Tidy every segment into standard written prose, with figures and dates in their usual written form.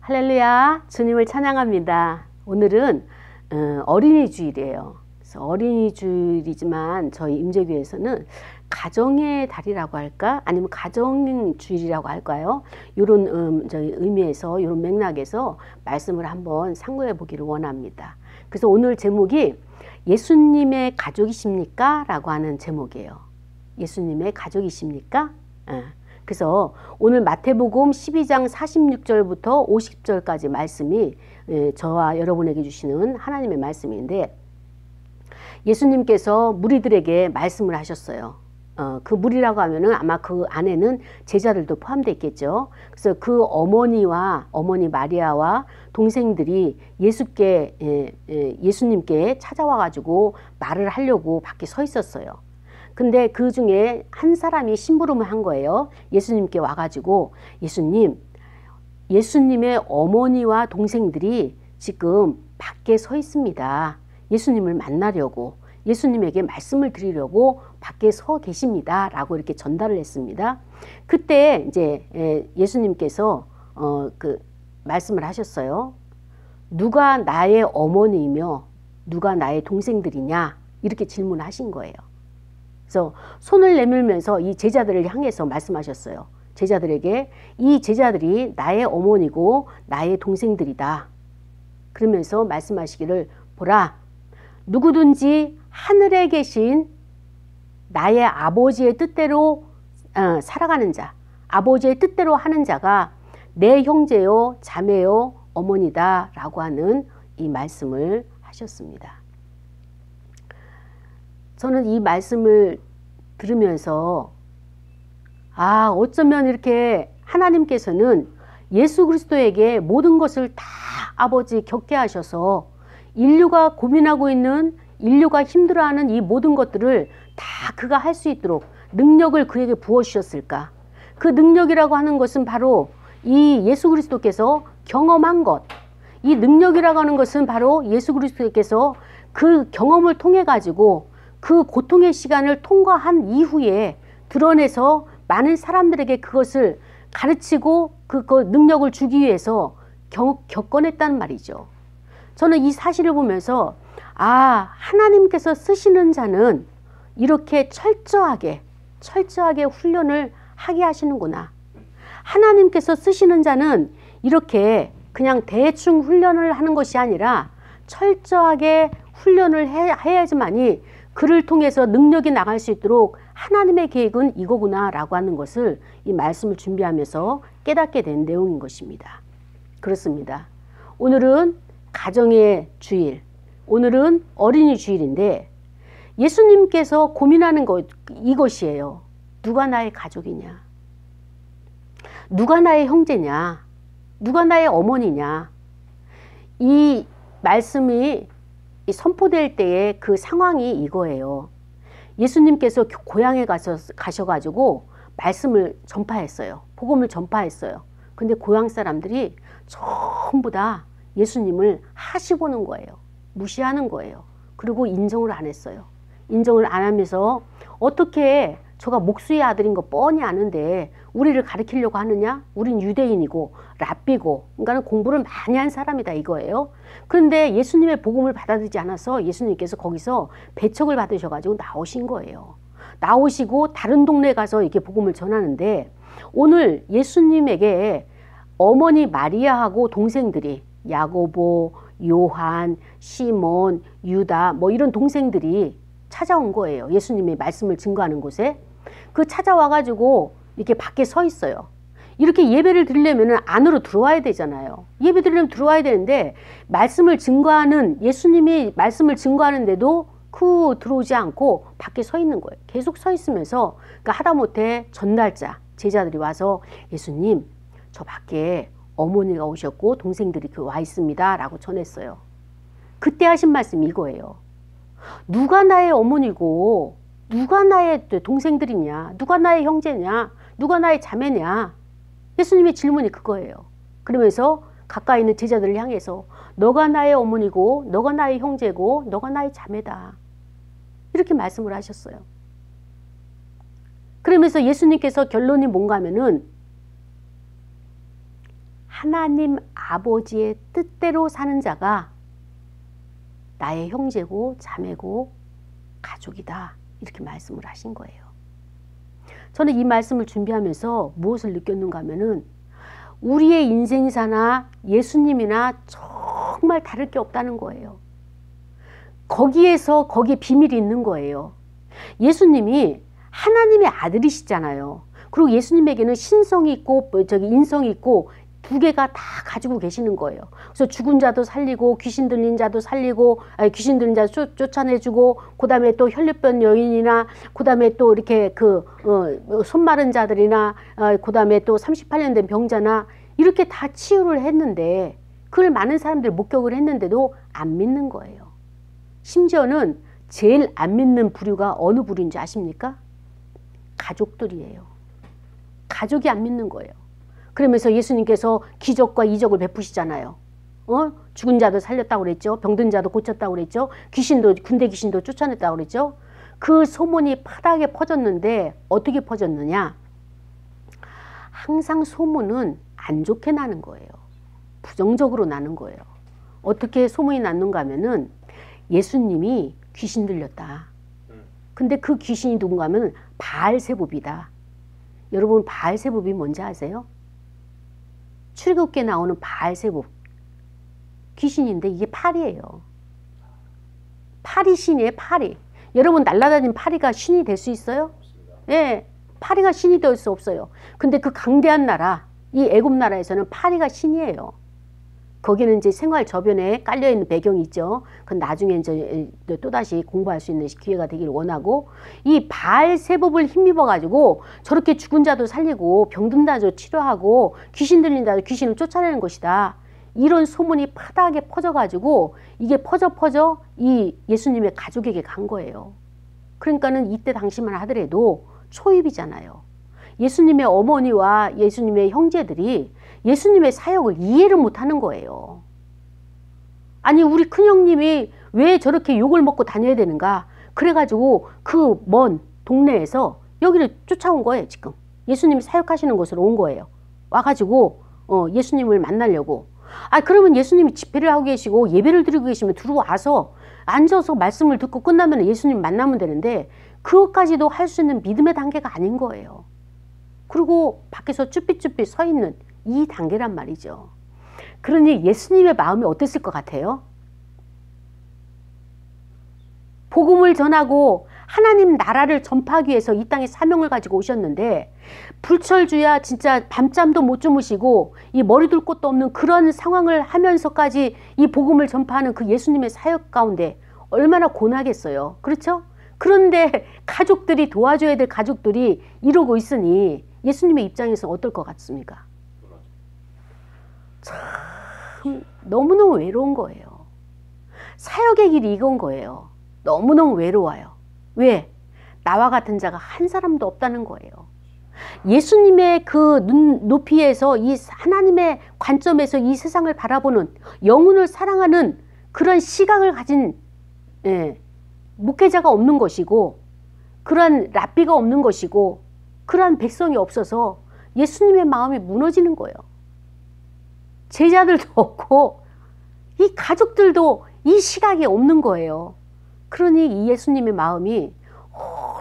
할렐루야, 주님을 찬양합니다. 오늘은 어린이 주일이에요. 그래서 어린이 주일이지만 저희 임재교회에서는 가정의 달이라고 할까? 아니면 가정 주일이라고 할까요? 이런 저희 의미에서, 이런 맥락에서 말씀을 한번 상고해 보기를 원합니다. 그래서 오늘 제목이 예수님의 가족이십니까? 라고 하는 제목이에요. 예수님의 가족이십니까? 그래서 오늘 마태복음 12장 46절부터 50절까지 말씀이 저와 여러분에게 주시는 하나님의 말씀인데, 예수님께서 무리들에게 말씀을 하셨어요. 그 무리라고 하면은 아마 그 안에는 제자들도 포함되어 있겠죠. 그래서 그 어머니 마리아와 동생들이 예수님께 찾아와 가지고 말을 하려고 밖에 서 있었어요. 근데 그 중에 한 사람이 심부름을 한 거예요. 예수님께 와가지고, 예수님의 어머니와 동생들이 지금 밖에 서 있습니다. 예수님을 만나려고, 예수님에게 말씀을 드리려고 밖에 서 계십니다. 라고 이렇게 전달을 했습니다. 그때 이제 예수님께서 말씀을 하셨어요. 누가 나의 어머니이며 누가 나의 동생들이냐? 이렇게 질문하신 거예요. 그래서 손을 내밀면서 이 제자들을 향해서 말씀하셨어요. 제자들에게 이 제자들이 나의 어머니고 나의 동생들이다. 그러면서 말씀하시기를, 보라, 누구든지 하늘에 계신 나의 아버지의 뜻대로 살아가는 자, 아버지의 뜻대로 하는 자가 내 형제요 자매요 어머니다 라고 하는 이 말씀을 하셨습니다. 저는 이 말씀을 들으면서 어쩌면 이렇게 하나님께서는 예수 그리스도에게 모든 것을 다 아버지 겪게 하셔서 인류가 고민하고 있는, 인류가 힘들어하는 이 모든 것들을 다 그가 할 수 있도록 능력을 그에게 부어주셨을까? 그 능력이라고 하는 것은 바로 이 예수 그리스도께서 경험한 것, 이 능력이라고 하는 것은 바로 예수 그리스도께서 그 경험을 통해 가지고 그 고통의 시간을 통과한 이후에 드러내서 많은 사람들에게 그것을 가르치고 그 능력을 주기 위해서 겪어냈단 말이죠. 저는 이 사실을 보면서 하나님께서 쓰시는 자는 이렇게 철저하게 훈련을 하게 하시는구나. 하나님께서 쓰시는 자는 이렇게 그냥 대충 훈련을 하는 것이 아니라 철저하게 훈련을 해야지만이 그를 통해서 능력이 나갈 수 있도록 하나님의 계획은 이거구나 라고 하는 것을 이 말씀을 준비하면서 깨닫게 된 내용인 것입니다. 그렇습니다. 오늘은 가정의 주일, 오늘은 어린이 주일인데 예수님께서 고민하는 것 이것이에요. 누가 나의 가족이냐? 누가 나의 형제냐? 누가 나의 어머니냐? 이 말씀이 선포될 때의 그 상황이 이거예요. 예수님께서 고향에 가셔가지고 말씀을 전파했어요. 복음을 전파했어요. 근데 고향 사람들이 전부 다 예수님을 하시고는 거예요. 무시하는 거예요. 그리고 인정을 안 했어요. 인정을 안 하면서 어떻게 저가 목수의 아들인 거 뻔히 아는데 우리를 가르치려고 하느냐? 우린 유대인이고 랍비고, 그러니까 공부를 많이 한 사람이다 이거예요. 그런데 예수님의 복음을 받아들이지 않아서 예수님께서 거기서 배척을 받으셔가지고 나오신 거예요. 나오시고 다른 동네에 가서 이렇게 복음을 전하는데, 오늘 예수님에게 어머니 마리아하고 동생들이 야고보, 요한, 시몬, 유다 이런 동생들이 찾아온 거예요. 예수님의 말씀을 증거하는 곳에. 그 찾아와가지고 이렇게 밖에 서 있어요. 이렇게 예배를 드리려면 안으로 들어와야 되잖아요. 예배 드리려면 들어와야 되는데 예수님이 말씀을 증거하는데도 들어오지 않고 밖에 서 있는 거예요. 계속 서 있으면서 하다못해 전날짜 제자들이 와서, 예수님 저 밖에 어머니가 오셨고 동생들이 와 있습니다 라고 전했어요. 그때 하신 말씀이 이거예요. 누가 나의 어머니고 누가 나의 동생들이냐, 누가 나의 형제냐, 누가 나의 자매냐. 예수님의 질문이 그거예요. 그러면서 가까이 있는 제자들을 향해서 너가 나의 어머니고 너가 나의 형제고 너가 나의 자매다, 이렇게 말씀을 하셨어요. 그러면서 예수님께서 결론이 뭔가 하면은 하나님 아버지의 뜻대로 사는 자가 나의 형제고 자매고 가족이다. 이렇게 말씀을 하신 거예요. 저는 이 말씀을 준비하면서 무엇을 느꼈는가 하면은 우리의 인생사나 예수님이나 정말 다를 게 없다는 거예요. 거기에 비밀이 있는 거예요. 예수님이 하나님의 아들이시잖아요. 그리고 예수님에게는 신성이 있고 인성이 있고 두 개가 다 가지고 계시는 거예요. 그래서 죽은 자도 살리고 귀신 들린 자도 살리고 귀신 들린 자도 쫓아내주고 그다음에 또 혈류병 여인이나 그다음에 또 이렇게 손 마른 자들이나 그다음에 또 38년 된 병자나 이렇게 다 치유를 했는데 그걸 많은 사람들이 목격을 했는데도 안 믿는 거예요. 심지어는 제일 안 믿는 부류가 어느 부류인지 아십니까? 가족들이에요. 가족이 안 믿는 거예요. 그러면서 예수님께서 기적과 이적을 베푸시잖아요. 죽은 자도 살렸다고 그랬죠. 병든 자도 고쳤다고 그랬죠. 군대 귀신도 쫓아냈다고 그랬죠. 그 소문이 파다하게 퍼졌는데 어떻게 퍼졌느냐? 항상 소문은 안 좋게 나는 거예요. 부정적으로 나는 거예요. 어떻게 소문이 났는가 하면은 예수님이 귀신 들렸다. 근데 그 귀신이 누군가 하면 바알세붑이다. 여러분 바알세붑이 뭔지 아세요? 출애굽기에 나오는 바알세붑 귀신인데 이게 파리예요. 파리 신이에요. 파리. 여러분 날아다니는 파리가 신이 될 수 있어요? 예, 파리가 신이 될 수 없어요. 근데 그 강대한 나라 이 애굽 나라에서는 파리가 신이에요. 거기는 이제 생활 저변에 깔려있는 배경이 있죠. 그건 나중에 이제 또다시 공부할 수 있는 기회가 되기를 원하고 이 바알세붑을 힘입어가지고 저렇게 죽은 자도 살리고 병든 자도 치료하고 귀신 들린 자도 귀신을 쫓아내는 것이다. 이런 소문이 파다하게 퍼져가지고 이게 퍼져 이 예수님의 가족에게 간 거예요. 그러니까는 이때 당시만 하더라도 초입이잖아요. 예수님의 어머니와 예수님의 형제들이 예수님의 사역을 이해를 못하는 거예요. 아니 우리 큰형님이 왜 저렇게 욕을 먹고 다녀야 되는가? 그래가지고 그 먼 동네에서 여기를 쫓아온 거예요. 지금 예수님이 사역하시는 곳으로 온 거예요. 와가지고 예수님을 만나려고. 그러면 예수님이 집회를 하고 계시고 예배를 드리고 계시면 들어와서 앉아서 말씀을 듣고 끝나면 예수님 만나면 되는데 그것까지도 할 수 있는 믿음의 단계가 아닌 거예요. 그리고 밖에서 쭈삣쭈삣 서 있는 이 단계란 말이죠. 그러니 예수님의 마음이 어땠을 것 같아요? 복음을 전하고 하나님 나라를 전파하기 위해서 이 땅에 사명을 가지고 오셨는데 불철주야 진짜 밤잠도 못 주무시고 이 머리 둘 곳도 없는 그런 상황을 하면서까지 이 복음을 전파하는 그 예수님의 사역 가운데 얼마나 고나겠어요. 그렇죠? 그런데 가족들이 도와줘야 될 가족들이 이러고 있으니 예수님의 입장에서 어떨 것 같습니까? 참 너무너무 외로운 거예요. 사역의 길이 이건 거예요. 너무너무 외로워요. 왜? 나와 같은 자가 한 사람도 없다는 거예요. 예수님의 그 눈높이에서 이 하나님의 관점에서 이 세상을 바라보는 영혼을 사랑하는 그런 시각을 가진 목회자가 없는 것이고 그러한 랍비가 없는 것이고 그러한 백성이 없어서 예수님의 마음이 무너지는 거예요. 제자들도 없고 이 가족들도 이 시각이 없는 거예요. 그러니 이 예수님의 마음이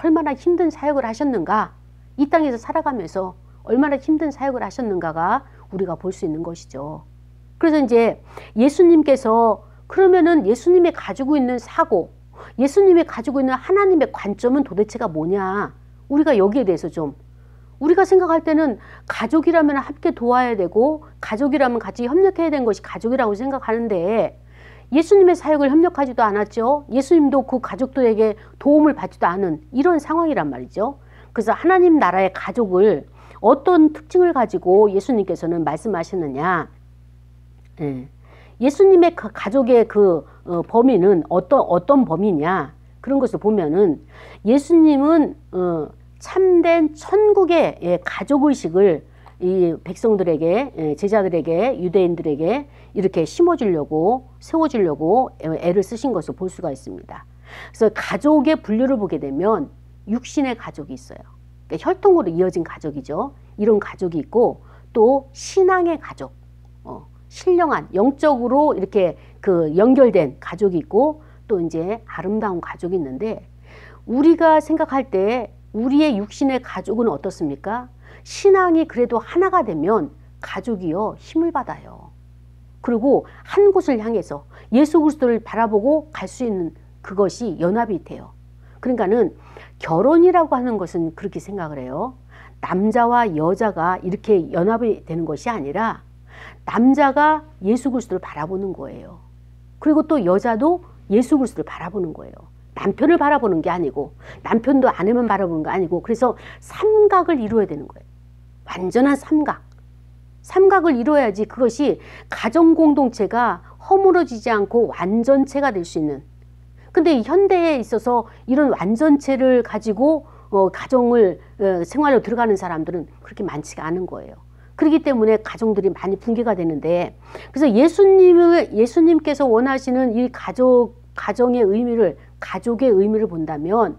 얼마나 힘든 사역을 하셨는가, 이 땅에서 살아가면서 얼마나 힘든 사역을 하셨는가가 우리가 볼 수 있는 것이죠. 그래서 이제 예수님께서 그러면은 예수님이 가지고 있는 사고, 예수님이 가지고 있는 하나님의 관점은 도대체가 뭐냐, 우리가 여기에 대해서 좀 우리가 생각할 때는 가족이라면 함께 도와야 되고 가족이라면 같이 협력해야 되는 것이 가족이라고 생각하는데 예수님의 사역을 협력하지도 않았죠. 예수님도 그 가족들에게 도움을 받지도 않은 이런 상황이란 말이죠. 그래서 하나님 나라의 가족을 어떤 특징을 가지고 예수님께서는 말씀하시느냐, 예수님의 그 가족의 그 범위는 어떤 범위냐, 그런 것을 보면은 예수님은 참된 천국의 가족의식을 이 백성들에게, 제자들에게, 유대인들에게 이렇게 심어주려고, 세워주려고 애를 쓰신 것을 볼 수가 있습니다. 그래서 가족의 분류를 보게 되면 육신의 가족이 있어요. 그러니까 혈통으로 이어진 가족이죠. 이런 가족이 있고 또 신앙의 가족, 신령한 영적으로 이렇게 그 연결된 가족이 있고 또 이제 아름다운 가족이 있는데 우리가 생각할 때 우리의 육신의 가족은 어떻습니까? 신앙이 그래도 하나가 되면 가족이요 힘을 받아요. 그리고 한 곳을 향해서 예수 그리스도를 바라보고 갈 수 있는 그것이 연합이 돼요. 그러니까는 결혼이라고 하는 것은 그렇게 생각을 해요. 남자와 여자가 이렇게 연합이 되는 것이 아니라 남자가 예수 그리스도를 바라보는 거예요. 그리고 또 여자도 예수 그리스도를 바라보는 거예요. 남편을 바라보는 게 아니고 남편도 아내만 바라보는 게 아니고 그래서 삼각을 이루어야 되는 거예요. 완전한 삼각. 삼각을 이루어야지 그것이 가정 공동체가 허물어지지 않고 완전체가 될 수 있는. 근데 현대에 있어서 이런 완전체를 가지고 가정을 생활로 들어가는 사람들은 그렇게 많지가 않은 거예요. 그렇기 때문에 가정들이 많이 붕괴가 되는데 그래서 예수님께서 원하시는 이 가정의 의미를 가족의 의미를 본다면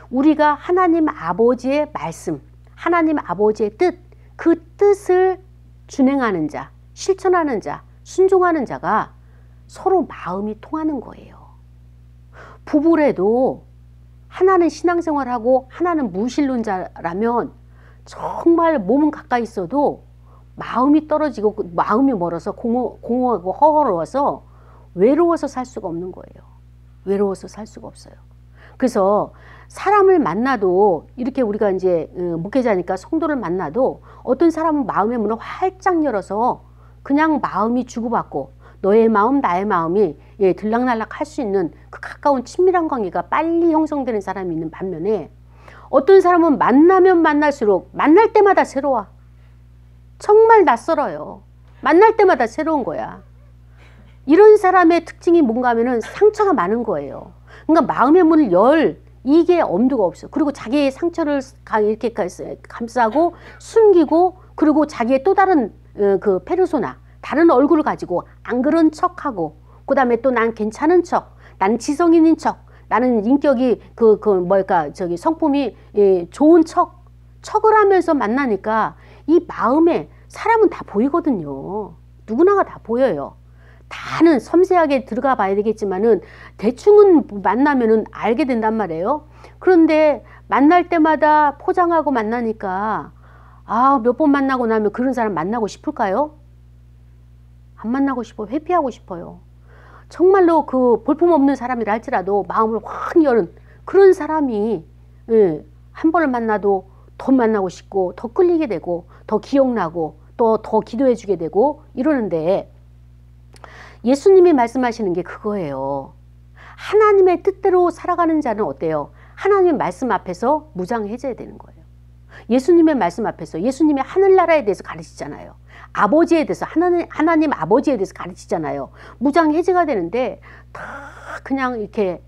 우리가 하나님 아버지의 말씀, 하나님 아버지의 뜻, 그 뜻을 준행하는 자, 실천하는 자, 순종하는 자가 서로 마음이 통하는 거예요. 부부래도 하나는 신앙생활하고 하나는 무신론자라면 정말 몸은 가까이 있어도 마음이 떨어지고 마음이 멀어서 공허하고 허허로워서 외로워서 살 수가 없는 거예요. 외로워서 살 수가 없어요. 그래서 사람을 만나도 이렇게 우리가 이제 목회자니까 성도를 만나도 어떤 사람은 마음의 문을 활짝 열어서 그냥 마음이 주고받고 너의 마음 나의 마음이 들락날락 할 수 있는 그 가까운 친밀한 관계가 빨리 형성되는 사람이 있는 반면에 어떤 사람은 만나면 만날수록 만날 때마다 새로워. 정말 낯설어요. 만날 때마다 새로운 거야. 이런 사람의 특징이 뭔가 하면은 상처가 많은 거예요. 그러니까 마음의 문을 열 이게 엄두가 없어. 그리고 자기의 상처를 이렇게 감싸고 숨기고 그리고 자기의 또 다른 그 페르소나 다른 얼굴을 가지고 안 그런 척하고 그 다음에 또 난 괜찮은 척 나는 지성인인 척 나는 인격이 성품이 좋은 척을 하면서 만나니까 이 마음에 사람은 다 보이거든요. 누구나가 다 보여요. 다는 섬세하게 들어가 봐야 되겠지만은 대충은 만나면은 알게 된단 말이에요. 그런데 만날 때마다 포장하고 만나니까 몇 번 만나고 나면 그런 사람 만나고 싶을까요? 안 만나고 싶어요. 회피하고 싶어요. 정말로 그 볼품없는 사람이라 할지라도 마음을 확 여는 그런 사람이 한 번을 만나도 더 만나고 싶고 더 끌리게 되고 더 기억나고 또 더 기도해 주게 되고 이러는데 예수님이 말씀하시는 게 그거예요. 하나님의 뜻대로 살아가는 자는 어때요? 하나님의 말씀 앞에서 무장해제야 되는 거예요. 예수님의 말씀 앞에서 예수님의 하늘나라에 대해서 가르치잖아요. 아버지에 대해서 하나님 아버지에 대해서 가르치잖아요. 무장해제가 되는데 다 그냥 이렇게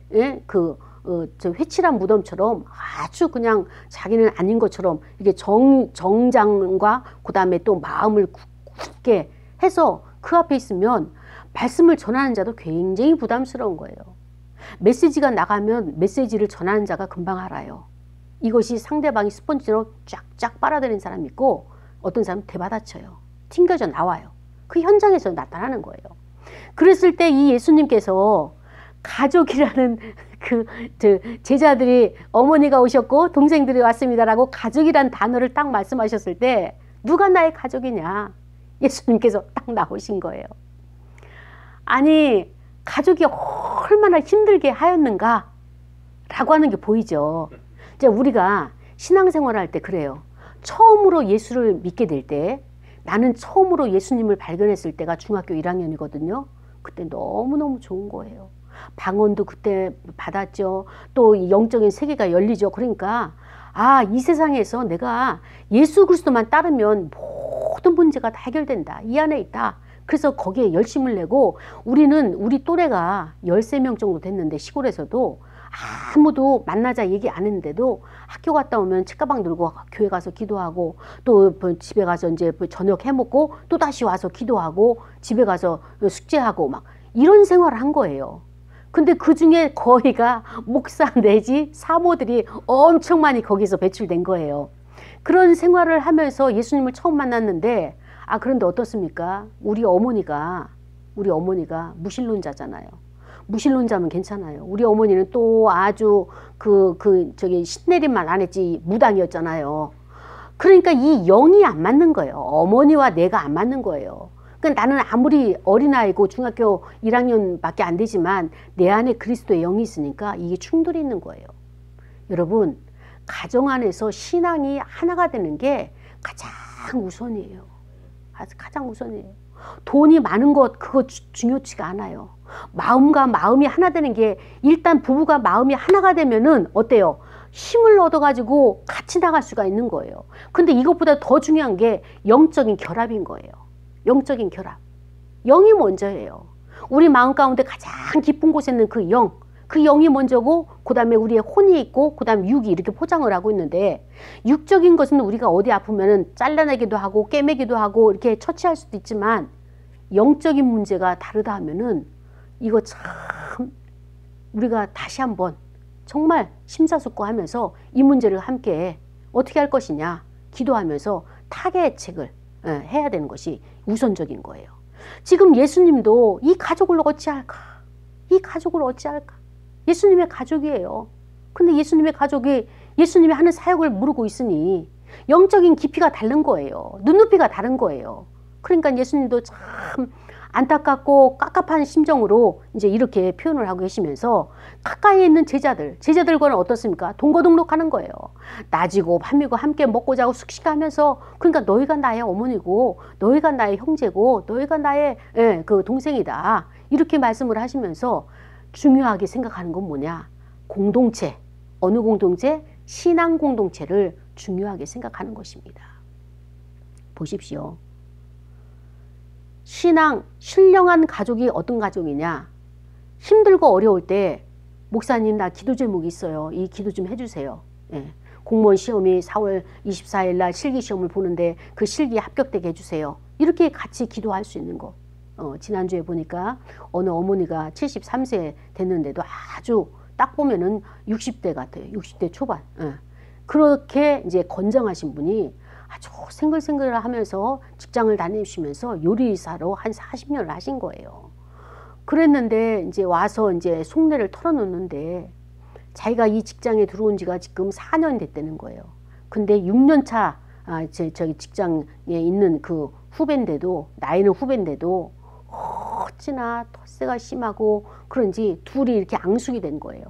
저 회칠한 무덤처럼 아주 그냥 자기는 아닌 것처럼 이렇게 정장과 그 다음에 또 마음을 굳게 해서 그 앞에 있으면 말씀을 전하는 자도 굉장히 부담스러운 거예요. 메시지가 나가면 메시지를 전하는 자가 금방 알아요. 이것이 상대방이 스펀지로 쫙쫙 빨아들이는 사람이 있고 어떤 사람은 대받아쳐요. 튕겨져 나와요. 그 현장에서 나타나는 거예요. 그랬을 때 이 예수님께서 가족이라는 제자들이 어머니가 오셨고 동생들이 왔습니다라고 가족이란 단어를 딱 말씀하셨을 때 누가 나의 가족이냐? 예수님께서 딱 나오신 거예요. 아니 가족이 얼마나 힘들게 하였는가 라고 하는 게 보이죠. 이제 우리가 신앙생활 할 때 그래요. 처음으로 예수를 믿게 될 때 나는 처음으로 예수님을 발견했을 때가 중학교 1학년이거든요. 그때 너무너무 좋은 거예요. 방언도 그때 받았죠. 또 영적인 세계가 열리죠. 그러니까 이 세상에서 내가 예수 그리스도만 따르면 모든 문제가 다 해결된다. 이 안에 있다. 그래서 거기에 열심을 내고 우리 또래가 13명 정도 됐는데 시골에서도 아무도 만나자 얘기 안 했는데도 학교 갔다 오면 책가방 들고 교회 가서 기도하고 또 집에 가서 이제 저녁 해먹고 또 다시 와서 기도하고 집에 가서 숙제하고 막 이런 생활을 한 거예요. 근데 그 중에 거의가 목사 내지 사모들이 엄청 많이 거기서 배출된 거예요. 그런 생활을 하면서 예수님을 처음 만났는데 아, 그런데 어떻습니까? 우리 어머니가 무신론자잖아요. 무신론자면 괜찮아요. 우리 어머니는 또 아주 신내림만 안 했지 무당이었잖아요. 그러니까 이 영이 안 맞는 거예요. 어머니와 내가 안 맞는 거예요. 그러니까 나는 아무리 어린아이고 중학교 1학년밖에 안 되지만 내 안에 그리스도의 영이 있으니까 이게 충돌이 있는 거예요. 여러분, 가정 안에서 신앙이 하나가 되는 게 가장 우선이에요. 가장 우선이에요. 돈이 많은 것 그거 중요치가 않아요. 마음과 마음이 하나 되는 게 일단 부부가 마음이 하나가 되면은 어때요? 힘을 얻어가지고 같이 나갈 수가 있는 거예요. 근데 이것보다 더 중요한 게 영적인 결합인 거예요. 영적인 결합. 영이 먼저예요. 우리 마음 가운데 가장 깊은 곳에 있는 그 영이 먼저고 그 다음에 우리의 혼이 있고 그 다음에 육이 이렇게 포장을 하고 있는데 육적인 것은 우리가 어디 아프면은 잘라내기도 하고 깨매기도 하고 이렇게 처치할 수도 있지만 영적인 문제가 다르다 하면은 이거 참 우리가 다시 한번 정말 심사숙고하면서 이 문제를 함께 어떻게 할 것이냐 기도하면서 타개책을 해야 되는 것이 우선적인 거예요. 지금 예수님도 이 가족을 어찌할까? 이 가족을 어찌할까? 예수님의 가족이에요. 근데 예수님의 가족이 예수님이 하는 사역을 모르고 있으니 영적인 깊이가 다른 거예요. 눈높이가 다른 거예요. 그러니까 예수님도 참 안타깝고 깝깝한 심정으로 이제 이렇게 표현을 하고 계시면서 가까이에 있는 제자들과는 어떻습니까? 동거동록하는 거예요. 낮이고 밤이고 함께 먹고 자고 숙식하면서 그러니까 너희가 나의 어머니고 너희가 나의 형제고 너희가 나의 그 동생이다. 이렇게 말씀을 하시면서 중요하게 생각하는 건 뭐냐? 공동체. 어느 공동체? 신앙 공동체를 중요하게 생각하는 것입니다. 보십시오. 신령한 가족이 어떤 가족이냐? 힘들고 어려울 때 목사님 나 기도 제목이 있어요. 이 기도 좀 해주세요. 공무원 시험이 4월 24일 날 실기 시험을 보는데 그 실기에 합격되게 해주세요. 이렇게 같이 기도할 수 있는 거. 지난주에 보니까 어느 어머니가 73세 됐는데도 아주 딱 보면은 60대 같아요. 60대 초반. 그렇게 이제 건장하신 분이 아주 생글생글 하면서 직장을 다니시면서 요리사로 한 40년을 하신 거예요. 그랬는데 이제 와서 이제 속내를 털어놓는데 자기가 이 직장에 들어온 지가 지금 4년 됐다는 거예요. 근데 6년 차 저기 직장에 있는 그 후배인데도 나이는 후배인데도 어찌나 텃세가 심하고 그런지 둘이 이렇게 앙숙이 된 거예요.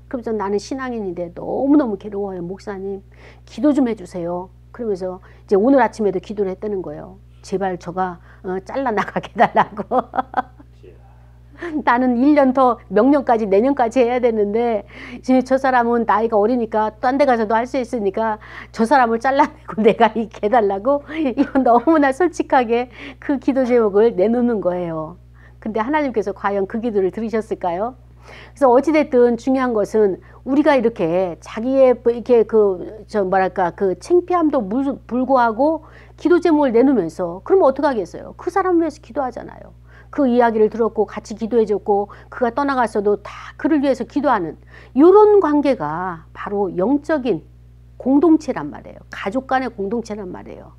그러면서 나는 신앙인인데 너무너무 괴로워요. 목사님 기도 좀 해주세요. 그러면서 이제 오늘 아침에도 기도를 했다는 거예요. 제발 저가 잘라나가게 해달라고. 나는 1년 더 명년까지 내년까지 해야 되는데 저 사람은 나이가 어리니까 딴 데 가서도 할 수 있으니까 저 사람을 잘라내고 내가 이렇게 해달라고 이런 너무나 솔직하게 그 기도 제목을 내놓는 거예요. 근데 하나님께서 과연 그 기도를 들으셨을까요? 그래서 어찌됐든 중요한 것은 우리가 이렇게 자기의 이렇게 그 창피함도 불구하고 기도 제목을 내놓으면서 그러면 어떡하겠어요? 그 사람을 위해서 기도하잖아요. 그 이야기를 들었고 같이 기도해줬고 그가 떠나갔어도 다 그를 위해서 기도하는 이런 관계가 바로 영적인 공동체란 말이에요. 가족 간의 공동체란 말이에요.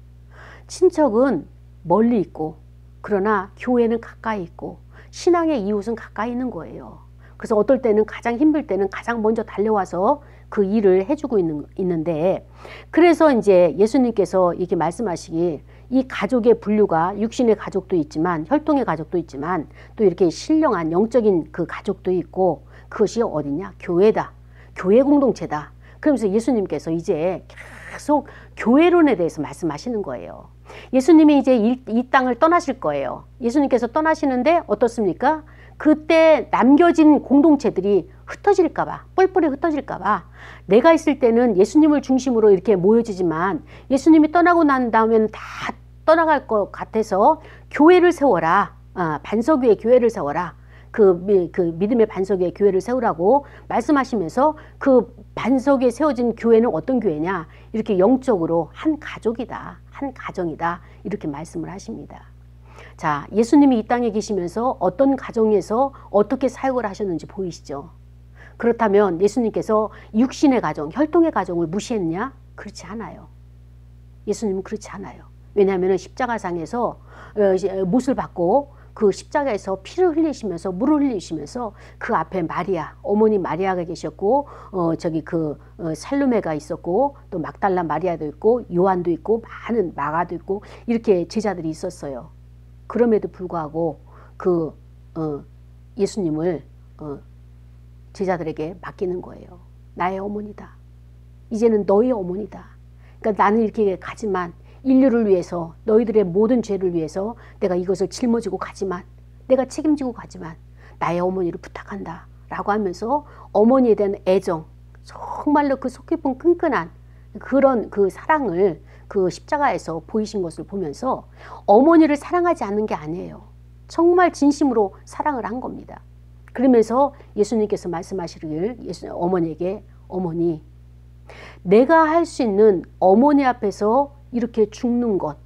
친척은 멀리 있고 그러나 교회는 가까이 있고 신앙의 이웃은 가까이 있는 거예요. 그래서 어떨 때는 가장 힘들 때는 가장 먼저 달려와서 그 일을 해주고 있는데 그래서 이제 예수님께서 이렇게 말씀하시길 이 가족의 분류가 육신의 가족도 있지만 혈통의 가족도 있지만 또 이렇게 신령한 영적인 그 가족도 있고 그것이 어디냐? 교회다. 교회 공동체다. 그러면서 예수님께서 이제 계속 교회론에 대해서 말씀하시는 거예요. 예수님이 이제 이 땅을 떠나실 거예요. 예수님께서 떠나시는데 어떻습니까? 그때 남겨진 공동체들이 흩어질까봐, 뿔뿔이 흩어질까봐 내가 있을 때는 예수님을 중심으로 이렇게 모여지지만 예수님이 떠나고 난 다음에는 다 떠나갈 것 같아서 교회를 세워라. 반석 위에 교회를 세워라. 그 믿음의 반석 위에 교회를 세우라고 말씀하시면서 그 반석 위에 세워진 교회는 어떤 교회냐? 이렇게 영적으로 한 가족이다. 한 가정이다. 이렇게 말씀을 하십니다. 자, 예수님이 이 땅에 계시면서 어떤 가정에서 어떻게 사역을 하셨는지 보이시죠? 그렇다면 예수님께서 육신의 가정, 혈통의 가정을 무시했냐? 그렇지 않아요. 예수님은 그렇지 않아요. 왜냐하면 십자가상에서 못을 받고 그 십자가에서 피를 흘리시면서 물을 흘리시면서 그 앞에 마리아, 어머니 마리아가 계셨고 저기 살로메가 있었고 또 막달라 마리아도 있고 요한도 있고 많은 마가도 있고 이렇게 제자들이 있었어요. 그럼에도 불구하고 예수님을 제자들에게 맡기는 거예요. 나의 어머니다. 이제는 너의 어머니다. 그러니까 나는 이렇게 가지만 인류를 위해서 너희들의 모든 죄를 위해서 내가 이것을 짊어지고 가지만 내가 책임지고 가지만 나의 어머니를 부탁한다 라고 하면서 어머니에 대한 애정 정말로 그 속 깊은 끈끈한 그런 그 사랑을 그 십자가에서 보이신 것을 보면서 어머니를 사랑하지 않는 게 아니에요. 정말 진심으로 사랑을 한 겁니다. 그러면서 예수님께서 말씀하시길 어머니에게 어머니 내가 할 수 있는 어머니 앞에서 이렇게 죽는 것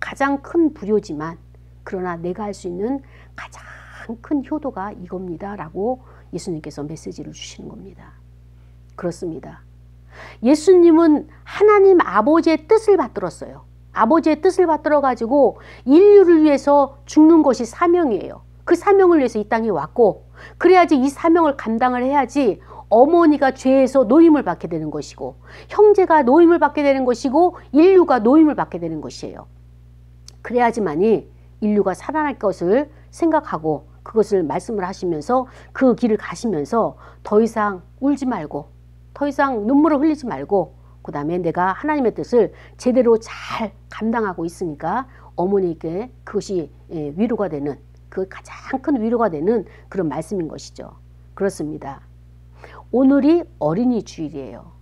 가장 큰 불효지만 그러나 내가 할 수 있는 가장 큰 효도가 이겁니다 라고 예수님께서 메시지를 주시는 겁니다. 그렇습니다. 예수님은 하나님 아버지의 뜻을 받들었어요. 아버지의 뜻을 받들어 가지고 인류를 위해서 죽는 것이 사명이에요. 그 사명을 위해서 이 땅에 왔고 그래야지 이 사명을 감당을 해야지 어머니가 죄에서 노임을 받게 되는 것이고 형제가 노임을 받게 되는 것이고 인류가 노임을 받게 되는 것이에요. 그래야지만이 인류가 살아날 것을 생각하고 그것을 말씀을 하시면서 그 길을 가시면서 더 이상 울지 말고 더 이상 눈물을 흘리지 말고 그 다음에 내가 하나님의 뜻을 제대로 잘 감당하고 있으니까 어머니에게 그것이 위로가 되는 그 가장 큰 위로가 되는 그런 말씀인 것이죠. 그렇습니다. 오늘이 어린이 주일이에요.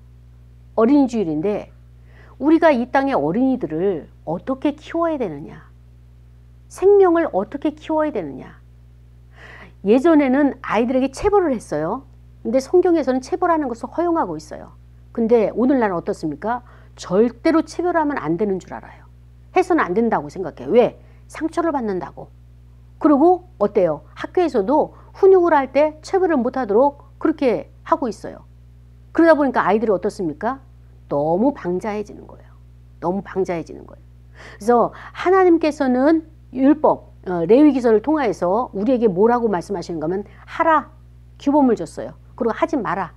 어린이 주일인데 우리가 이 땅의 어린이들을 어떻게 키워야 되느냐, 생명을 어떻게 키워야 되느냐. 예전에는 아이들에게 체벌을 했어요. 근데 성경에서는 체벌하는 것을 허용하고 있어요. 근데 오늘날은 어떻습니까? 절대로 체벌하면 안 되는 줄 알아요. 해서는 안 된다고 생각해요. 왜? 상처를 받는다고. 그리고 어때요? 학교에서도 훈육을 할 때 체벌을 못하도록 그렇게 하고 있어요. 그러다 보니까 아이들이 어떻습니까? 너무 방자해지는 거예요. 너무 방자해지는 거예요. 그래서 하나님께서는 율법, 레위기서를 통하여서 우리에게 뭐라고 말씀하시는가 하면 하라, 규범을 줬어요. 그리고 하지 마라.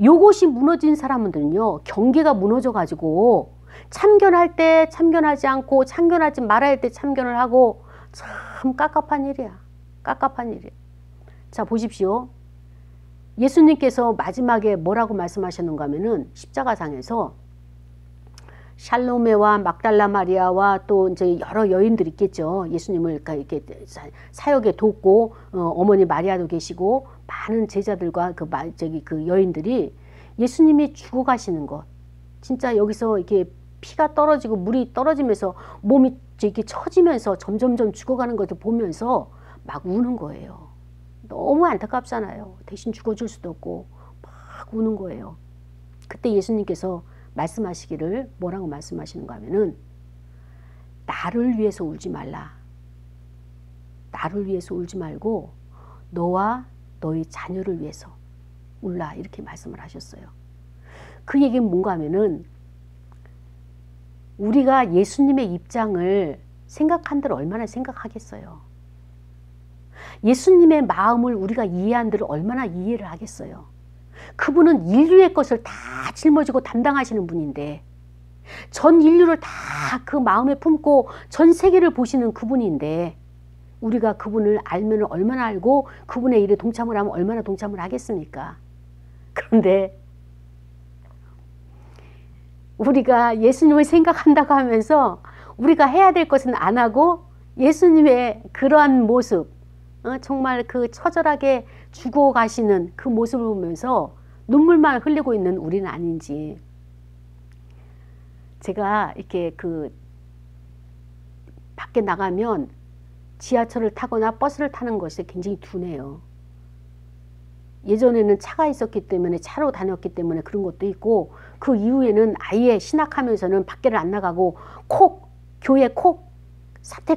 요것이 무너진 사람들은요, 경계가 무너져 가지고 참견할 때 참견하지 않고 참견하지 말아야 할 때 참견을 하고 참 깝깝한 일이야. 깝깝한 일이야. 자, 보십시오. 예수님께서 마지막에 뭐라고 말씀하셨는가 하면은 십자가상에서 샬로메와 막달라 마리아와 또 이제 여러 여인들이 있겠죠. 예수님을 이렇게 사역에 돕고 어머니 마리아도 계시고 많은 제자들과 그 여인들이 예수님이 죽어가시는 것, 진짜 여기서 이렇게 피가 떨어지고 물이 떨어지면서 몸이 이렇게 처지면서 점점점 죽어가는 것을 보면서 막 우는 거예요. 너무 안타깝잖아요. 대신 죽어줄 수도 없고 막 우는 거예요. 그때 예수님께서 말씀하시기를 뭐라고 말씀하시는가 하면은 나를 위해서 울지 말라. 나를 위해서 울지 말고 너와 너희 자녀를 위해서 울라. 이렇게 말씀을 하셨어요. 그 얘기는 뭔가 하면은 우리가 예수님의 입장을 생각한들 얼마나 생각하겠어요. 예수님의 마음을 우리가 이해한들 얼마나 이해를 하겠어요. 그분은 인류의 것을 다 짊어지고 담당하시는 분인데 전 인류를 다 그 마음에 품고 전 세계를 보시는 그분인데 우리가 그분을 알면 얼마나 알고 그분의 일에 동참을 하면 얼마나 동참을 하겠습니까? 그런데 우리가 예수님을 생각한다고 하면서 우리가 해야 될 것은 안 하고 예수님의 그러한 모습, 정말 그 처절하게 죽어가시는 그 모습을 보면서 눈물만 흘리고 있는 우리는 아닌지. 제가 이렇게 밖에 나가면 지하철을 타거나 버스를 타는 것이 굉장히 둔해요. 예전에는 차가 있었기 때문에 차로 다녔기 때문에 그런 것도 있고 그 이후에는 아예 신학하면서는 밖에를 안 나가고 교회 사태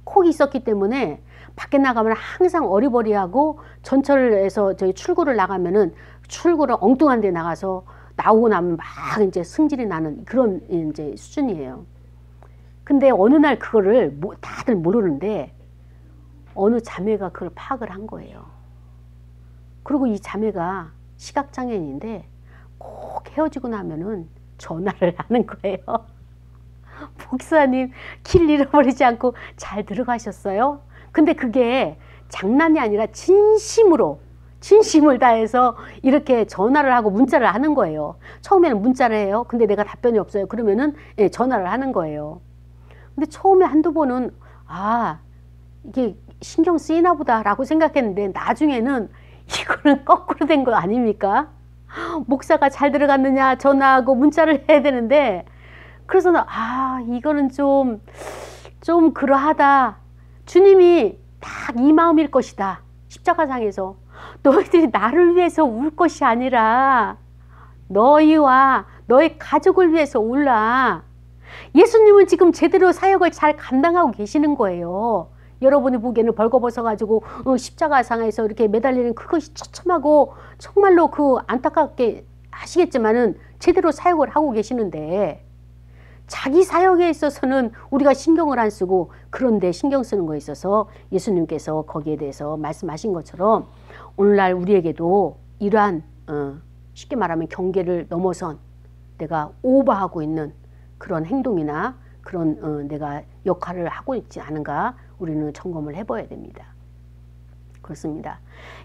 콕이 있었기 때문에 밖에 나가면 항상 어리버리하고 전철에서 저희 출구를 나가면은 출구를 엉뚱한 데 나가서 나오고 나면 막 이제 승질이 나는 그런 이제 수준이에요. 근데 어느 날 그거를 다들 모르는데 어느 자매가 그걸 파악을 한 거예요. 그리고 이 자매가 시각장애인인데 꼭 헤어지고 나면은 전화를 하는 거예요. 목사님, 길 잃어버리지 않고 잘 들어가셨어요? 근데 그게 장난이 아니라 진심을 다해서 이렇게 전화를 하고 문자를 하는 거예요. 처음에는 문자를 해요. 근데 내가 답변이 없어요. 그러면은 전화를 하는 거예요. 근데 처음에 한두 번은 이게 신경 쓰이나 보다 라고 생각했는데 나중에는 이거는 거꾸로 된 거 아닙니까? 목사가 잘 들어갔느냐 전화하고 문자를 해야 되는데, 그래서 이거는 좀 그러하다. 주님이 딱 이 마음일 것이다. 십자가상에서 너희들이 나를 위해서 울 것이 아니라 너희와 너의 가족을 위해서 울라. 예수님은 지금 제대로 사역을 잘 감당하고 계시는 거예요. 여러분이 보기에는 벌거벗어가지고 십자가상에서 이렇게 매달리는 그것이 처참하고 정말로 안타깝게 하시겠지만은 제대로 사역을 하고 계시는데, 자기 사역에 있어서는 우리가 신경을 안 쓰고, 그런데 신경 쓰는 거에 있어서 예수님께서 거기에 대해서 말씀하신 것처럼 오늘날 우리에게도 이러한 쉽게 말하면 경계를 넘어선 내가 오버하고 있는 그런 행동이나 그런 내가 역할을 하고 있지 않은가 우리는 점검을 해봐야 됩니다. 그렇습니다.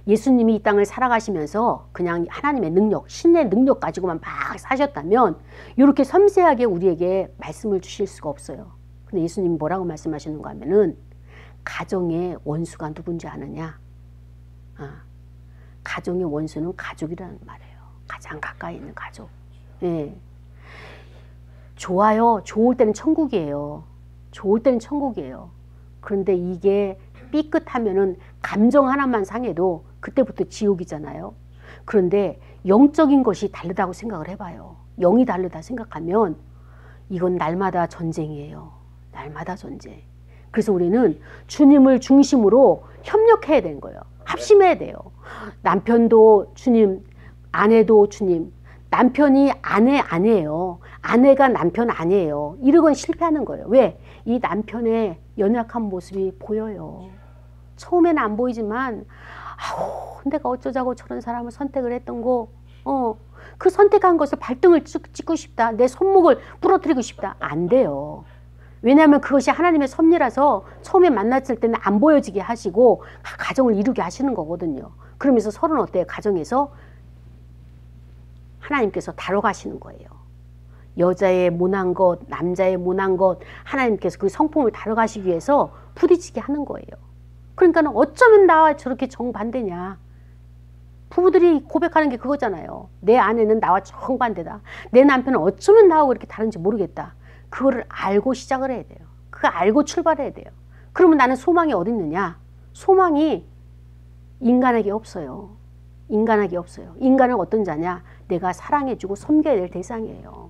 예수님이 이 땅을 살아가시면서 그냥 하나님의 능력, 신의 능력 가지고만 막 사셨다면 이렇게 섬세하게 우리에게 말씀을 주실 수가 없어요. 근데 예수님이 뭐라고 말씀하시는가 하면은 가정의 원수가 누군지 아느냐? 가정의 원수는 가족이라는 말이에요. 가장 가까이 있는 가족. 예. 좋아요. 좋을 때는 천국이에요. 좋을 때는 천국이에요. 그런데 이게 삐끗하면은 감정 하나만 상해도 그때부터 지옥이잖아요. 그런데 영적인 것이 다르다고 생각을 해봐요. 영이 다르다 생각하면 이건 날마다 전쟁이에요. 날마다 전쟁. 그래서 우리는 주님을 중심으로 협력해야 되는 거예요. 합심해야 돼요. 남편도 주님, 아내도 주님. 남편이 아내 아니에요. 아내가 남편 아니에요. 이러건 실패하는 거예요. 왜? 이 남편의 연약한 모습이 보여요. 처음에는 안 보이지만 내가 어쩌자고 저런 사람을 선택을 했던 거, 그 선택한 것을 발등을 찍고 싶다. 내 손목을 부러뜨리고 싶다. 안 돼요. 왜냐하면 그것이 하나님의 섭리라서 처음에 만났을 때는 안 보여지게 하시고 가정을 이루게 하시는 거거든요. 그러면서 서로는 어때요? 가정에서 하나님께서 다뤄가시는 거예요. 여자의 모난 것, 남자의 모난 것, 하나님께서 그 성품을 다뤄가시기 위해서 부딪히게 하는 거예요. 그러니까 어쩌면 나와 저렇게 정반대냐. 부부들이 고백하는 게 그거잖아요. 내 아내는 나와 정반대다. 내 남편은 어쩌면 나하고 이렇게 다른지 모르겠다. 그거를 알고 시작을 해야 돼요. 그거 알고 출발해야 돼요. 그러면 나는 소망이 어디 있느냐? 소망이 인간에게 없어요. 인간에게 없어요. 인간은 어떤 자냐? 내가 사랑해주고 섬겨야 될 대상이에요.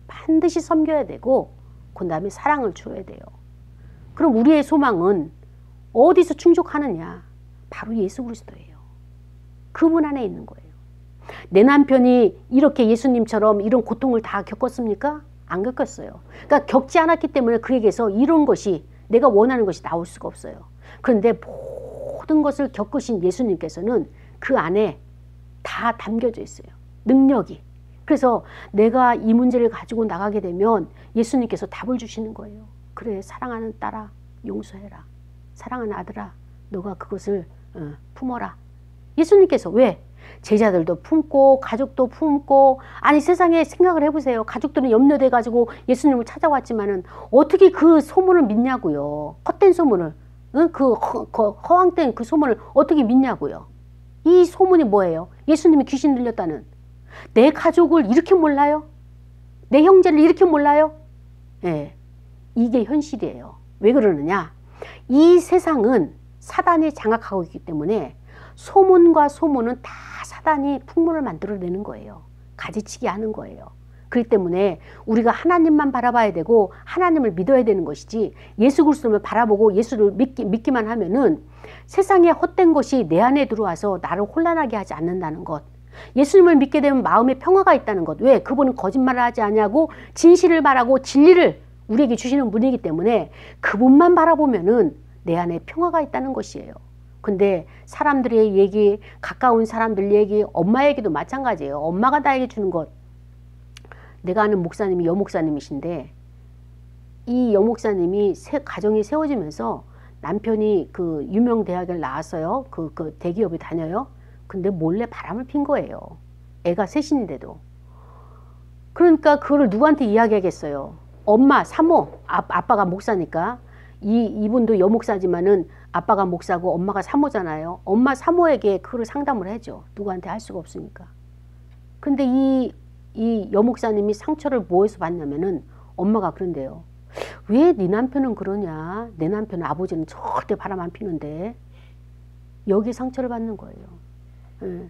반드시 섬겨야 되고 그 다음에 사랑을 줘야 돼요. 그럼 우리의 소망은 어디서 충족하느냐? 바로 예수 그리스도예요. 그분 안에 있는 거예요. 내 남편이 이렇게 예수님처럼 이런 고통을 다 겪었습니까? 안 겪었어요. 그러니까 겪지 않았기 때문에 그에게서 이런 것이 내가 원하는 것이 나올 수가 없어요. 그런데 모든 것을 겪으신 예수님께서는 그 안에 다 담겨져 있어요. 능력이. 그래서 내가 이 문제를 가지고 나가게 되면 예수님께서 답을 주시는 거예요. 그래, 사랑하는 딸아, 용서해라. 사랑하는 아들아, 너가 그것을 품어라. 예수님께서 왜? 제자들도 품고 가족도 품고, 아니 세상에 생각을 해보세요. 가족들은 염려돼 가지고 예수님을 찾아왔지만은 어떻게 그 소문을 믿냐고요. 헛된 소문을, 그 허황된 그 소문을 어떻게 믿냐고요. 이 소문이 뭐예요? 예수님이 귀신 들렸다는. 내 가족을 이렇게 몰라요? 내 형제를 이렇게 몰라요? 예, 이게 현실이에요. 왜 그러느냐? 이 세상은 사단이 장악하고 있기 때문에 소문과 소문은 다 사단이 풍문을 만들어내는 거예요. 가지치기 하는 거예요. 그렇기 때문에 우리가 하나님만 바라봐야 되고 하나님을 믿어야 되는 것이지, 예수 그리스도를 바라보고 예수를 믿기만 하면은 세상에 헛된 것이 내 안에 들어와서 나를 혼란하게 하지 않는다는 것. 예수님을 믿게 되면 마음에 평화가 있다는 것. 왜? 그분은 거짓말을 하지 않냐고 진실을 말하고 진리를 우리에게 주시는 분이기 때문에 그분만 바라보면은 내 안에 평화가 있다는 것이에요. 근데 사람들의 얘기, 가까운 사람들 얘기, 엄마 얘기도 마찬가지예요. 엄마가 나에게 주는 것. 내가 아는 목사님이 여목사님이신데 이 여목사님이 가정이 세워지면서 남편이 그 유명 대학을 나왔어요. 그 대기업에 다녀요. 근데 몰래 바람을 핀 거예요. 애가 셋인데도. 그러니까 그거를 누구한테 이야기하겠어요. 엄마, 사모, 아빠가 목사니까. 이분도 여목사지만은 아빠가 목사고 엄마가 사모잖아요. 엄마, 사모에게 그걸 상담을 해줘. 누구한테 할 수가 없으니까. 근데 이 여목사님이 상처를 뭐에서 받냐면은 엄마가 그런데요. 왜 네 남편은 그러냐? 내 남편 아버지는 절대 바람 안 피는데. 여기 상처를 받는 거예요. 네.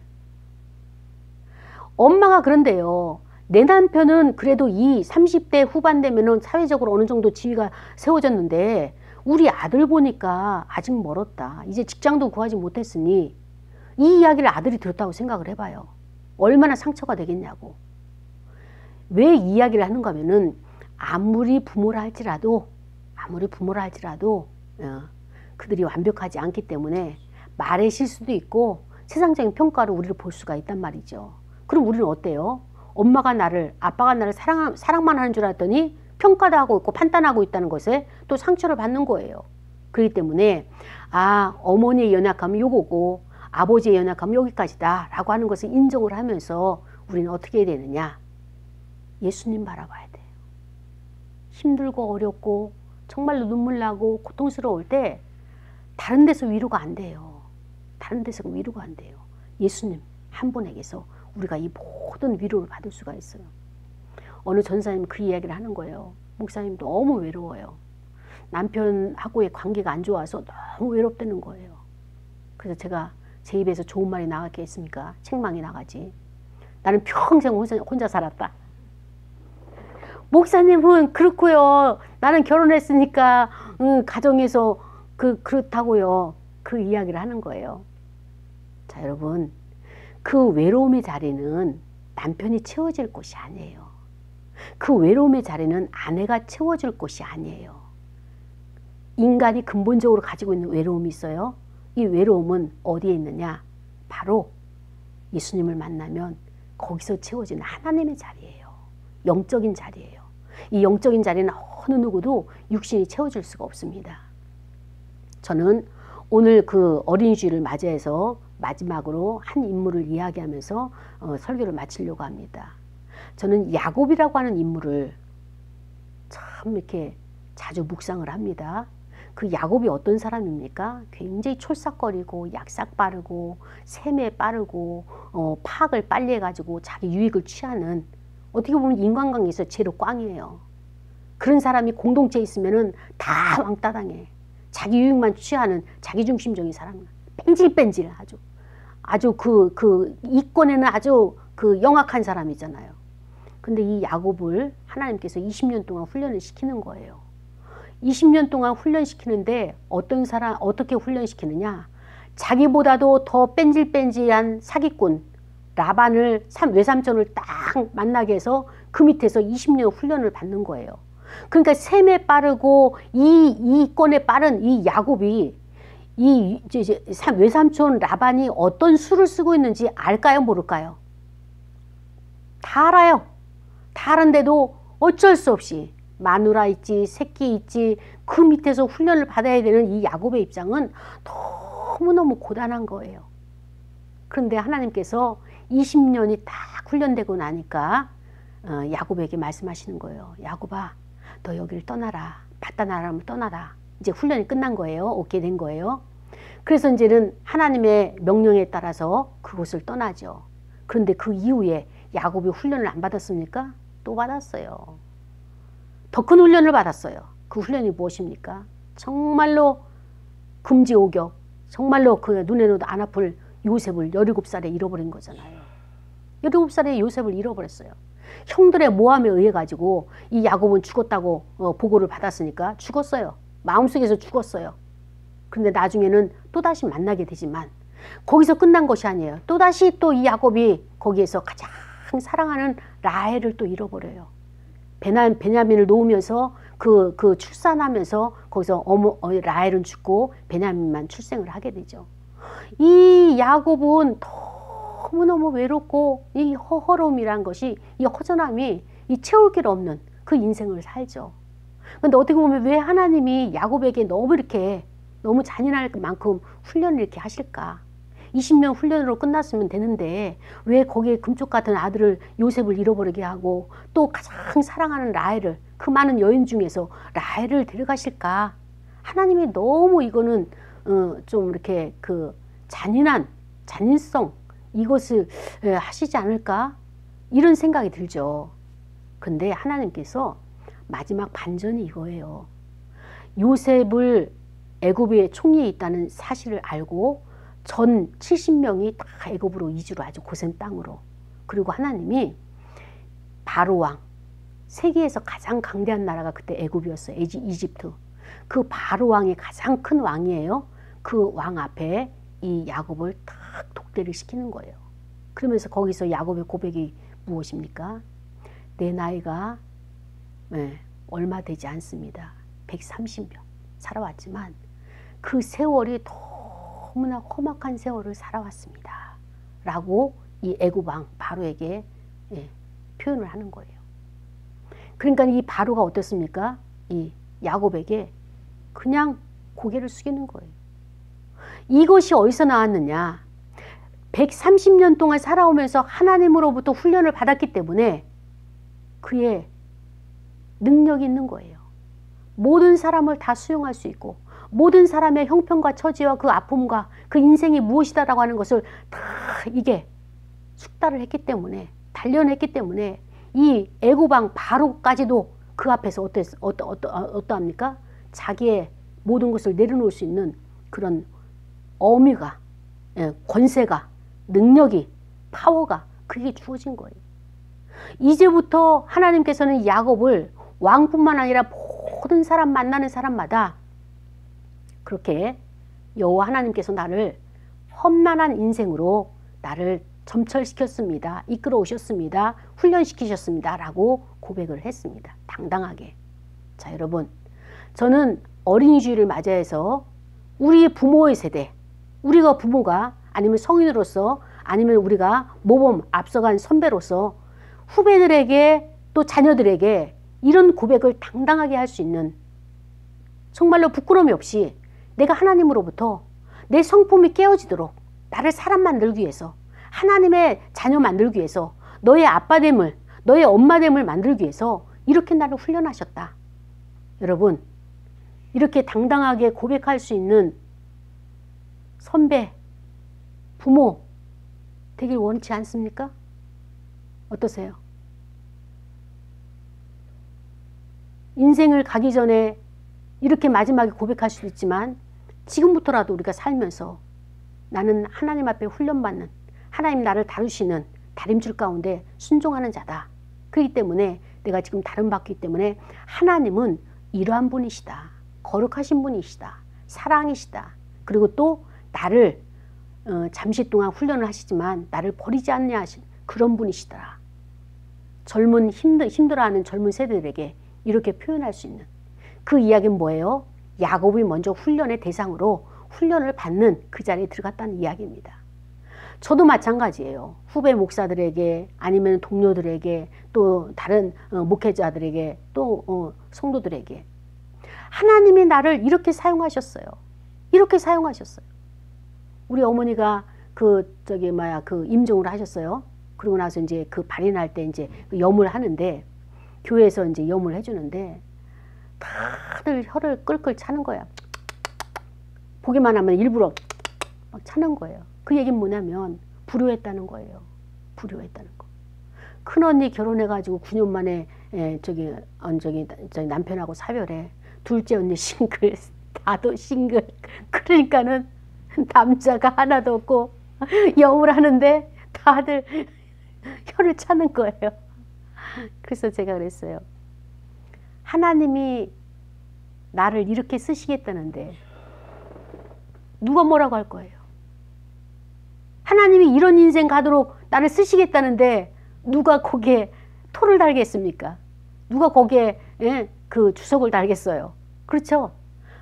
엄마가 그런데요. 내 남편은 그래도 이 30대 후반 되면은 사회적으로 어느 정도 지위가 세워졌는데 우리 아들 보니까 아직 멀었다. 이제 직장도 구하지 못했으니 이 이야기를 아들이 들었다고 생각을 해봐요. 얼마나 상처가 되겠냐고. 왜 이 이야기를 하는가 하면은 아무리 부모라 할지라도 그들이 완벽하지 않기 때문에 말의 실수도 있고 세상적인 평가로 우리를 볼 수가 있단 말이죠. 그럼 우리는 어때요? 아빠가 나를 사랑만 하는 줄 알았더니 평가도 하고 있고 판단하고 있다는 것에 또 상처를 받는 거예요. 그렇기 때문에 어머니의 연약함은 요거고 아버지의 연약함은 여기까지다 라고 하는 것을 인정을 하면서 우리는 어떻게 해야 되느냐? 예수님 바라봐야 돼요. 힘들고 어렵고 정말로 눈물 나고 고통스러울 때 다른 데서 위로가 안 돼요. 다른 데서 위로가 안 돼요. 예수님 한 분에게서 우리가 이 모든 위로를 받을 수가 있어요. 어느 전사님 그 이야기를 하는 거예요. 목사님 너무 외로워요. 남편하고의 관계가 안 좋아서 너무 외롭다는 거예요. 그래서 제가 제 입에서 좋은 말이 나갔겠습니까? 책망이 나가지. 나는 평생 혼자 살았다. 목사님은 그렇고요. 나는 결혼했으니까 가정에서 그렇다고요. 그 이야기를 하는 거예요. 자, 여러분, 그 외로움의 자리는 남편이 채워질 곳이 아니에요. 그 외로움의 자리는 아내가 채워줄 곳이 아니에요. 인간이 근본적으로 가지고 있는 외로움이 있어요. 이 외로움은 어디에 있느냐? 바로 예수님을 만나면 거기서 채워지는 하나님의 자리예요. 영적인 자리예요. 이 영적인 자리는 어느 누구도 육신이 채워줄 수가 없습니다. 저는 오늘 그 어린이 주일을 맞이해서 마지막으로 한 인물을 이야기하면서 설교를 마치려고 합니다. 저는 야곱이라고 하는 인물을 참 이렇게 자주 묵상을 합니다. 그 야곱이 어떤 사람입니까? 굉장히 촐싹거리고 약삭 빠르고 셈에 빠르고 파악을 빨리 해가지고 자기 유익을 취하는, 어떻게 보면 인간관계에서 제로 꽝이에요. 그런 사람이 공동체에 있으면은 다 왕따 당해. 자기 유익만 취하는 자기중심적인 사람, 뺀질뺀질 아주 그 이권에는 아주 그 영악한 사람이잖아요. 근데 이 야곱을 하나님께서 20년 동안 훈련을 시키는 거예요. 20년 동안 훈련시키는데 어떻게 훈련시키느냐? 자기보다도 더 뺀질뺀질한 사기꾼 라반을 외삼촌을 딱 만나게 해서 그 밑에서 20년 훈련을 받는 거예요. 그러니까 셈에 빠르고 이권에 빠른 이 야곱이 외삼촌 라반이 어떤 수를 쓰고 있는지 알까요? 모를까요? 다 알아요. 다 아는데도 어쩔 수 없이 마누라 있지, 새끼 있지, 그 밑에서 훈련을 받아야 되는 이 야곱의 입장은 너무너무 고단한 거예요. 그런데 하나님께서 20년이 딱 훈련되고 나니까 야곱에게 말씀하시는 거예요. 야곱아, 너 여기를 떠나라. 바다 나라를 떠나라. 이제 훈련이 끝난 거예요. 오케이 된 거예요. 그래서 이제는 하나님의 명령에 따라서 그곳을 떠나죠. 그런데 그 이후에 야곱이 훈련을 안 받았습니까? 또 받았어요. 더 큰 훈련을 받았어요. 그 훈련이 무엇입니까? 정말로 금지오격, 정말로 그 눈에도 안 아플 요셉을 17살에 잃어버린 거잖아요. 17살에 요셉을 잃어버렸어요. 형들의 모함에 의해 가지고 이 야곱은 죽었다고 보고를 받았으니까 죽었어요. 마음속에서 죽었어요. 근데 나중에는 또다시 만나게 되지만 거기서 끝난 것이 아니에요. 또다시 또 이 야곱이 거기에서 가장 사랑하는 라헬을 또 잃어버려요. 베냐민을 놓으면서 그 출산하면서 거기서 라헬은 죽고 베냐민만 출생을 하게 되죠. 이 야곱은 너무너무 외롭고 이 허허로움이란 것이, 이 허전함이 이 채울 길 없는 그 인생을 살죠. 근데 어떻게 보면 왜 하나님이 야곱에게 너무 잔인할 만큼 훈련을 이렇게 하실까? 20년 훈련으로 끝났으면 되는데 왜 거기에 금쪽 같은 아들을 요셉을 잃어버리게 하고 또 가장 사랑하는 라헬을, 그 많은 여인 중에서 라헬을 데려가실까? 하나님이 너무 이거는 좀 이렇게 그 잔인성 이것을 하시지 않을까? 이런 생각이 들죠. 근데 하나님께서 마지막 반전이 이거예요. 요셉을 애굽에 총리에 있다는 사실을 알고 전 70명이 다 애굽으로 이주로, 아주 고센 땅으로. 그리고 하나님이 바로 왕, 세계에서 가장 강대한 나라가 그때 애굽이었어요. 이집트. 그 바로 왕이 가장 큰 왕이에요. 그 왕 앞에 이 야곱을 탁 독대를 시키는 거예요. 그러면서 거기서 야곱의 고백이 무엇입니까? 내 나이가 얼마 되지 않습니다. 130년 살아왔지만 그 세월이 너무나 험악한 세월을 살아왔습니다. 라고 이 애굽 왕 바로에게 표현을 하는 거예요. 그러니까 이 바로가 어떻습니까? 이 야곱에게 그냥 고개를 숙이는 거예요. 이것이 어디서 나왔느냐? 130년 동안 살아오면서 하나님으로부터 훈련을 받았기 때문에 그의 능력이 있는 거예요. 모든 사람을 다 수용할 수 있고 모든 사람의 형편과 처지와 그 아픔과 그 인생이 무엇이다라고 하는 것을 다 이게 숙달을 했기 때문에, 단련했기 때문에 이 애굽왕 바로까지도 그 앞에서 어떠합니까? 자기의 모든 것을 내려놓을 수 있는 그런 어미가, 권세가, 능력이, 파워가 그게 주어진 거예요. 이제부터 하나님께서는 야곱을 왕뿐만 아니라 모든 사람 만나는 사람마다 그렇게 여호와 하나님께서 나를 험난한 인생으로 나를 점철시켰습니다. 이끌어 오셨습니다. 훈련시키셨습니다. 라고 고백을 했습니다. 당당하게. 자, 여러분, 저는 어린이주일을 맞이해서 우리 부모의 세대, 우리가 부모가 아니면 성인으로서 아니면 우리가 모범 앞서간 선배로서 후배들에게 또 자녀들에게 이런 고백을 당당하게 할 수 있는, 정말로 부끄러움이 없이 내가 하나님으로부터 내 성품이 깨어지도록 나를 사람 만들기 위해서, 하나님의 자녀 만들기 위해서, 너의 아빠됨을, 너의 엄마됨을 만들기 위해서 이렇게 나를 훈련하셨다. 여러분, 이렇게 당당하게 고백할 수 있는 선배, 부모 되길 원치 않습니까? 어떠세요? 인생을 가기 전에 이렇게 마지막에 고백할 수도 있지만 지금부터라도 우리가 살면서 나는 하나님 앞에 훈련받는, 하나님 나를 다루시는 다림줄 가운데 순종하는 자다. 그렇기 때문에 내가 지금 다름받기 때문에 하나님은 이러한 분이시다. 거룩하신 분이시다. 사랑이시다. 그리고 또 나를 잠시 동안 훈련을 하시지만 나를 버리지 않냐 하신 그런 분이시더라. 젊은 힘들어하는 젊은 세대들에게 이렇게 표현할 수 있는 그 이야기는 뭐예요? 야곱이 먼저 훈련의 대상으로 훈련을 받는 그 자리에 들어갔다는 이야기입니다. 저도 마찬가지예요. 후배 목사들에게 아니면 동료들에게 또 다른 목회자들에게 또 성도들에게 하나님이 나를 이렇게 사용하셨어요. 이렇게 사용하셨어요. 우리 어머니가 그 임종을 하셨어요. 그러고 나서 이제 그 발인할 때 이제 염을 하는데 교회에서 이제 염을 해주는데 다들 혀를 끌끌 차는 거야. 보기만 하면 일부러 막 차는 거예요. 그 얘기는 뭐냐면 불효했다는 거예요. 불효했다는 거. 큰언니 결혼해가지고 9년 만에 남편하고 사별해. 둘째 언니 싱글, 나도 싱글. 그러니까는 남자가 하나도 없고 염을 하는데 다들 혀를 차는 거예요. 그래서 제가 그랬어요. 하나님이 나를 이렇게 쓰시겠다는데 누가 뭐라고 할 거예요? 하나님이 이런 인생 가도록 나를 쓰시겠다는데 누가 거기에 토를 달겠습니까? 누가 거기에 그 주석을 달겠어요. 그렇죠?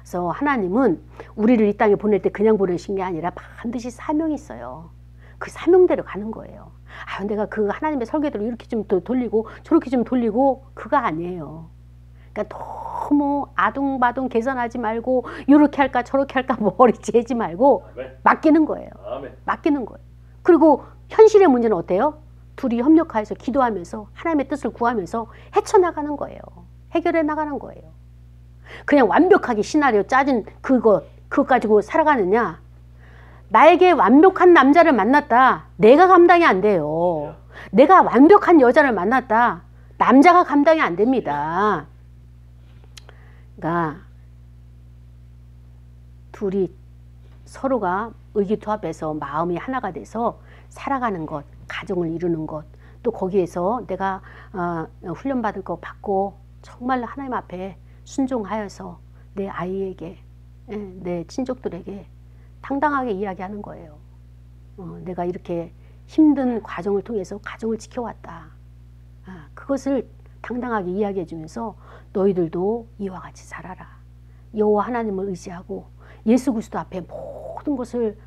그래서 하나님은 우리를 이 땅에 보낼 때 그냥 보내신 게 아니라 반드시 사명이 있어요. 그 사명대로 가는 거예요. 아, 내가 그 하나님의 설계대로 이렇게 좀 돌리고 저렇게 좀 돌리고 그거 아니에요. 그러니까 너무 아둥바둥 계산하지 말고 이렇게 할까 저렇게 할까 머리 재지 말고 맡기는 거예요. 맡기는 거예요. 그리고 현실의 문제는 어때요? 둘이 협력하여서 기도하면서 하나님의 뜻을 구하면서 헤쳐나가는 거예요. 해결해 나가는 거예요. 그냥 완벽하게 시나리오 짜진 그거 가지고 살아가느냐? 나에게 완벽한 남자를 만났다. 내가 감당이 안 돼요. 내가 완벽한 여자를 만났다. 남자가 감당이 안 됩니다. 그러니까 둘이 서로가 의기투합해서 마음이 하나가 돼서 살아가는 것, 가정을 이루는 것, 또 거기에서 내가 훈련받을 거 받고 정말 하나님 앞에 순종하여서 내 아이에게, 내 친족들에게 당당하게 이야기하는 거예요. 내가 이렇게 힘든 과정을 통해서 가정을 지켜왔다. 그것을 당당하게 이야기해 주면서 너희들도 이와 같이 살아라. 여호와 하나님을 의지하고 예수 그리스도 앞에 모든 것을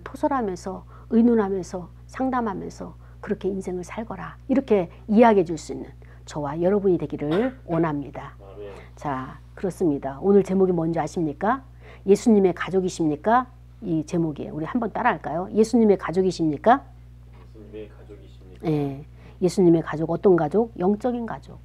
토설하면서 의논하면서 상담하면서 그렇게 인생을 살거라. 이렇게 이야기해 줄 수 있는 저와 여러분이 되기를 원합니다. 자, 그렇습니다. 오늘 제목이 뭔지 아십니까? 예수님의 가족이십니까? 이 제목이에요. 우리 한번 따라할까요? 예수님의 가족이십니까? 예수님의 가족이십니까? 네, 예수님의 가족. 어떤 가족? 영적인 가족.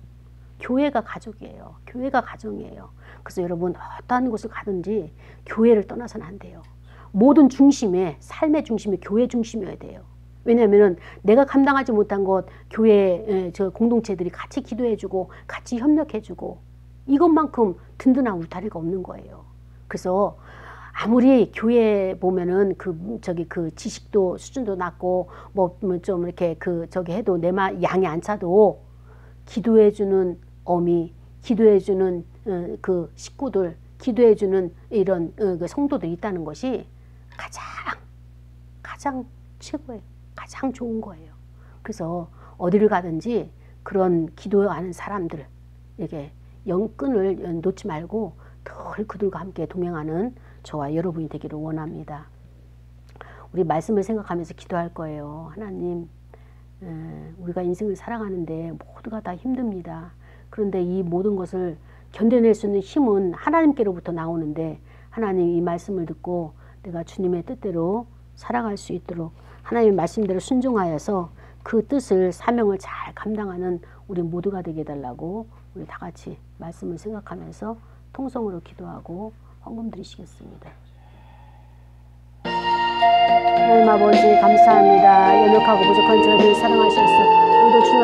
교회가 가족이에요. 교회가 가정이에요. 그래서 여러분 어떠한 곳을 가든지 교회를 떠나서는 안 돼요. 모든 중심에, 삶의 중심에 교회 중심이어야 돼요. 왜냐하면 내가 감당하지 못한 것 교회 저 공동체들이 같이 기도해주고 같이 협력해주고 이것만큼 든든한 울타리가 없는 거예요. 그래서 아무리 교회 보면은 그 지식도 수준도 낮고 뭐 좀 이렇게 해도 내 양이 안 차도 기도해주는 어미, 기도해주는 그 식구들, 기도해주는 이런 그 성도들이 있다는 것이 가장 최고예요. 가장 좋은 거예요. 그래서 어디를 가든지 그런 기도하는 사람들에게 영끈을 놓지 말고 늘 그들과 함께 동행하는 저와 여러분이 되기를 원합니다. 우리 말씀을 생각하면서 기도할 거예요. 하나님, 우리가 인생을 살아가는데 모두가 다 힘듭니다. 그런데 이 모든 것을 견뎌낼 수 있는 힘은 하나님께로부터 나오는데 하나님 이 말씀을 듣고 내가 주님의 뜻대로 살아갈 수 있도록 하나님의 말씀대로 순종하여서 그 뜻을 사명을 잘 감당하는 우리 모두가 되게 해달라고 우리 다 같이 말씀을 생각하면서 통성으로 기도하고 헌금 드리시겠습니다. 하나님 아버지 감사합니다. 연약하고 부족한 저희를 사랑하셔서 오늘도 주님